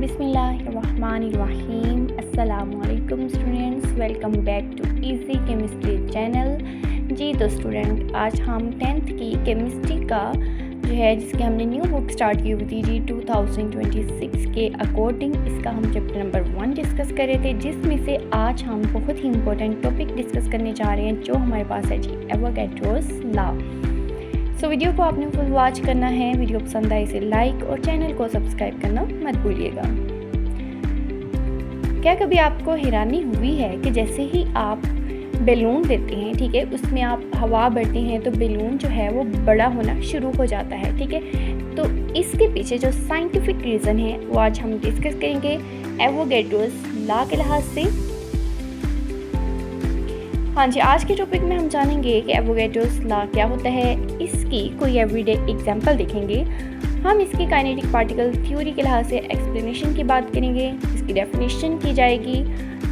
बिस्मिल्लाहिर्रहमानिर्रहीम। अस्सलामुअलैकुम students, welcome back to easy chemistry channel. जी तो स्टूडेंट, आज हम 10th की केमिस्ट्री का जो है जिसकी हमने न्यू बुक स्टार्ट की हुई थी जी 2026 के अकॉर्डिंग, इसका हम चैप्टर नंबर 1 डिस्कस कर रहे थे, जिसमें से आज हम बहुत ही इंपॉर्टेंट टॉपिक डिस्कस करने जा रहे हैं जो हमारे पास है जी एवोगैड्रोस लॉ। सो वीडियो को आपने फुल वॉच करना है। वीडियो पसंद आए इसे लाइक और चैनल को सब्सक्राइब करना मत भूलिएगा। क्या कभी आपको हैरानी हुई है कि जैसे ही आप बैलून देते हैं, ठीक है, उसमें आप हवा भरते हैं तो बैलून जो है वो बड़ा होना शुरू हो जाता है, ठीक है। तो इसके पीछे जो साइंटिफिक रीज़न है वो आज हम डिस्कस करेंगे एवोगैड्रोस लॉ के लिहाज से। हाँ जी, आज के टॉपिक में हम जानेंगे कि एवोगैड्रोस लॉ क्या होता है, इसकी कोई एवरीडे एग्जांपल देखेंगे, हम इसकी काइनेटिक पार्टिकल थ्योरी के लिहाज से एक्सप्लेनेशन की बात करेंगे, इसकी डेफिनेशन की जाएगी,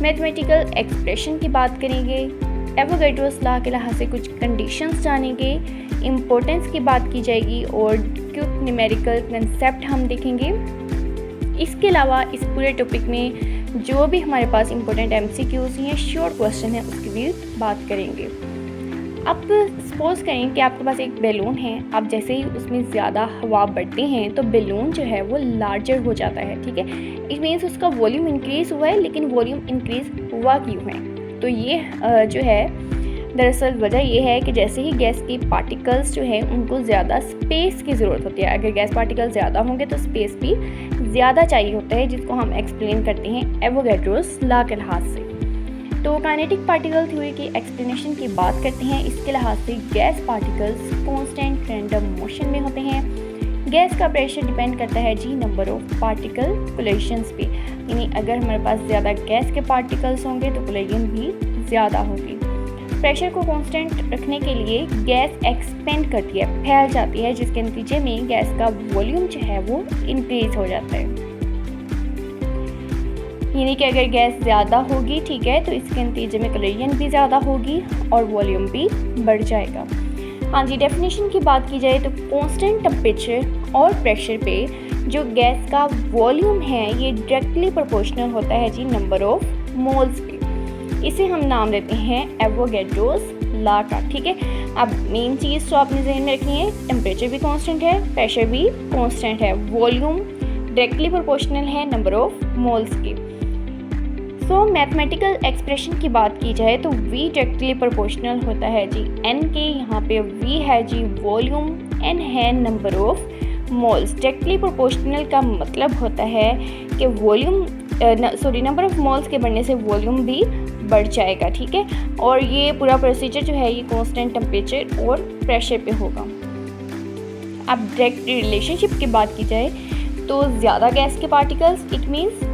मैथमेटिकल एक्सप्रेशन की बात करेंगे, एवोगैड्रोस लॉ के लिहाज से कुछ कंडीशंस जानेंगे, इम्पोर्टेंस की बात की जाएगी और क्विक न्यूमेरिकल कंसेप्ट हम देखेंगे। इसके अलावा इस पूरे टॉपिक में जो भी हमारे पास इंपॉर्टेंट MCQs या शॉर्ट क्वेश्चन है उसकी भी बात करेंगे। अब सपोज करें कि आपके पास एक बैलून है, आप जैसे ही उसमें ज़्यादा हवा बढ़ते हैं तो बैलून जो है वो लार्जर हो जाता है, ठीक है। इट मीन्स उसका वॉल्यूम इंक्रीज़ हुआ है, लेकिन वॉल्यूम इंक्रीज़ हुआ क्यों है? तो ये जो है दरअसल वजह ये है कि जैसे ही गैस की पार्टिकल्स जो है उनको ज़्यादा स्पेस की ज़रूरत होती है। अगर गैस पार्टिकल ज़्यादा होंगे तो स्पेस भी ज़्यादा चाहिए होता है, जिसको हम एक्सप्लेन करते हैं एवोगैड्रोस लॉ के लिहाज से। तो काइनेटिक पार्टिकल थ्योरी की एक्सप्लेनेशन की बात करते हैं। इसके लिहाज से gas particles constant random motion में होते हैं। गैस का प्रेशर डिपेंड करता है जी नंबर ऑफ पार्टिकल कोलिशंस पे, यानी अगर हमारे पास ज़्यादा गैस के पार्टिकल्स होंगे तो कोलिजन भी ज़्यादा होगी। प्रेशर को कांस्टेंट रखने के लिए गैस एक्सपेंड करती है, फैल जाती है, जिसके नतीजे में गैस का वॉल्यूम जो है वो इंक्रीज हो जाता है। यानी कि अगर गैस ज़्यादा होगी, ठीक है, तो इसके नतीजे में कोलिजन भी ज़्यादा होगी और वॉल्यूम भी बढ़ जाएगा। हाँ जी, डेफिनेशन की बात की जाए तो कांस्टेंट टेम्परेचर और प्रेशर पे जो गैस का वॉल्यूम है ये डायरेक्टली प्रोपोर्शनल होता है जी नंबर ऑफ मोल्स पे। इसे हम नाम देते हैं एवोगैड्रोस लॉ का, ठीक है। अब मेन चीज़ तो आपने ज़हन में रखनी है, टेम्परेचर भी कांस्टेंट है, प्रेशर भी कांस्टेंट है, वॉल्यूम डायरेक्टली प्रोपोर्शनल है नंबर ऑफ मोल्स की। सो मैथमेटिकल एक्सप्रेशन की बात की जाए तो V डायरेक्टली प्रोपोर्शनल होता है जी N के, यहाँ पे V है जी वॉल्यूम, N है number of moles. Directly proportional का मतलब होता है कि वॉल्यूम नंबर ऑफ मोल्स के बढ़ने से वॉल्यूम भी बढ़ जाएगा, ठीक है। और ये पूरा प्रोसीजर जो है ये कांस्टेंट टेम्परेचर और प्रेशर पे होगा। अब डायरेक्ट रिलेशनशिप की बात की जाए तो ज़्यादा गैस के पार्टिकल्स इट मीन्स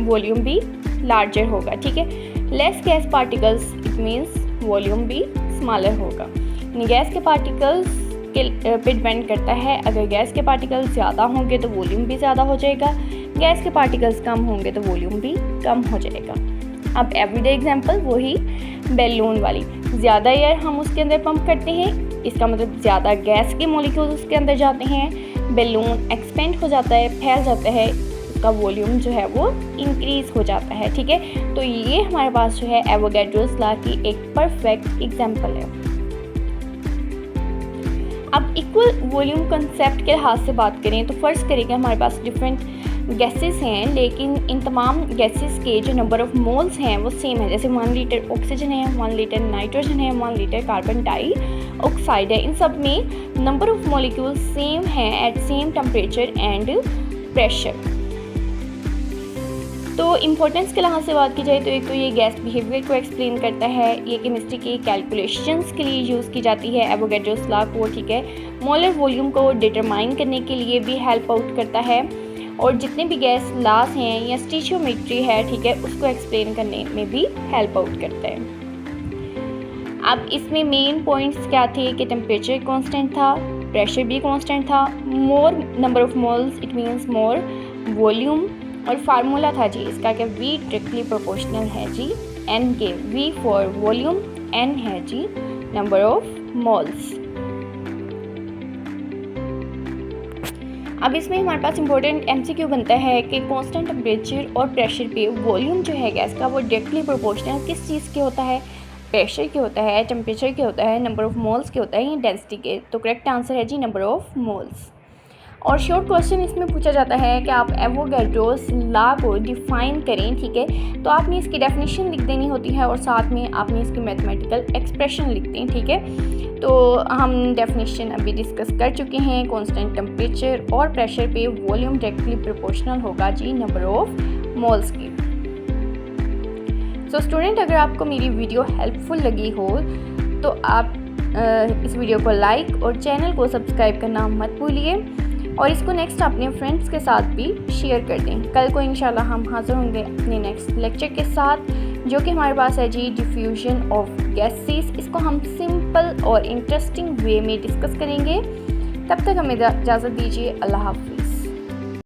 वॉल्यूम भी लार्जर होगा, ठीक है। Less gas particles it means volume भी स्मॉलर होगा। गैस के पार्टिकल्स के पे डिपेंड करता है, अगर गैस के पार्टिकल्स ज़्यादा होंगे तो वॉल्यूम भी ज़्यादा हो जाएगा, गैस के पार्टिकल्स कम होंगे तो वॉल्यूम भी कम हो जाएगा। अब एवरीडे एग्जांपल वही बैलून वाली, ज़्यादा एयर हम उसके अंदर पंप करते हैं, इसका मतलब ज़्यादा गैस के मॉलिक्यूल्स उसके अंदर जाते हैं, बैलून एक्सपेंड हो जाता है, फैल जाता है, उसका वॉल्यूम जो है वो इंक्रीज़ हो जाता है, ठीक है। तो ये हमारे पास जो है एवोगैड्रोस लॉ की एक परफेक्ट एग्जांपल है। अब इक्वल वॉल्यूम कंसेप्ट के लिहाज से बात करें तो फर्स्ट करेंगे हमारे पास डिफरेंट गैसेस हैं, लेकिन इन तमाम गैसेस के जो नंबर ऑफ मोल्स हैं वो सेम है। जैसे 1 लीटर ऑक्सीजन है, 1 लीटर नाइट्रोजन है, 1 लीटर कार्बन डाइऑक्साइड है। इन सब में नंबर ऑफ मॉलिक्यूल्स सेम है at same temperature and pressure. तो इम्पोर्टेंस के लिहाज से बात की जाए तो एक तो ये गैस बिहेवियर को एक्सप्लेन करता है, ये केमिस्ट्री के कैलकुलेशंस के लिए यूज़ की जाती है एवोगैड्रोस लॉ को, ठीक है। मोलर वॉल्यूम को डिटरमाइन करने के लिए भी हेल्प आउट करता है, और जितने भी गैस लॉस हैं या स्टिचियोमेट्री है, ठीक है, उसको एक्सप्लेन करने में भी हेल्प आउट करता है। अब इसमें मेन पॉइंट्स क्या थे कि टेम्परेचर कांस्टेंट था, प्रेशर भी कांस्टेंट था, मोर number of moles it means more volume, और फार्मूला था जी इसका कि V डायरेक्टली प्रोपोर्शनल है जी N के, V फॉर वॉल्यूम, N है जी नंबर ऑफ मोल्स। अब इसमें हमारे पास इंपॉर्टेंट एमसीक्यू बनता है कि कांस्टेंट टेम्परेचर और प्रेशर पे वॉल्यूम जो है गैस का वो डायरेक्टली प्रोपोर्शनल किस चीज़ के होता है, प्रेशर के होता है, टेम्परेचर के होता है, नंबर ऑफ़ मोल्स के होता है या डेंसिटी के। तो करेक्ट आंसर है जी नंबर ऑफ़ मोल्स। और शॉर्ट क्वेश्चन इसमें पूछा जाता है कि आप एवोगाड्रोस लॉ को डिफ़ाइन करें, ठीक है। तो आपने इसकी डेफिनेशन लिख देनी होती है और साथ में आपने इसकी मैथमेटिकल एक्सप्रेशन लिख दें, ठीक है। तो हम डेफिनेशन अभी डिस्कस कर चुके हैं। कांस्टेंट टेम्परेचर और प्रेशर पे वॉल्यूम डायरेक्टली प्रोपोर्शनल होगा जी नंबर ऑफ़ मोल्स की। सो स्टूडेंट, अगर आपको मेरी वीडियो हेल्पफुल लगी हो तो आप इस वीडियो को लाइक और चैनल को सब्सक्राइब करना मत भूलिए और इसको नेक्स्ट अपने फ्रेंड्स के साथ भी शेयर कर दें। कल को इंशाल्लाह हम हाज़िर होंगे अपने नेक्स्ट लेक्चर के साथ, जो कि हमारे पास है जी डिफ्यूजन ऑफ गैसेस। इसको हम सिंपल और इंटरेस्टिंग वे में डिस्कस करेंगे। तब तक हमें इजाज़त दीजिए। अल्लाह हाफ़िज़।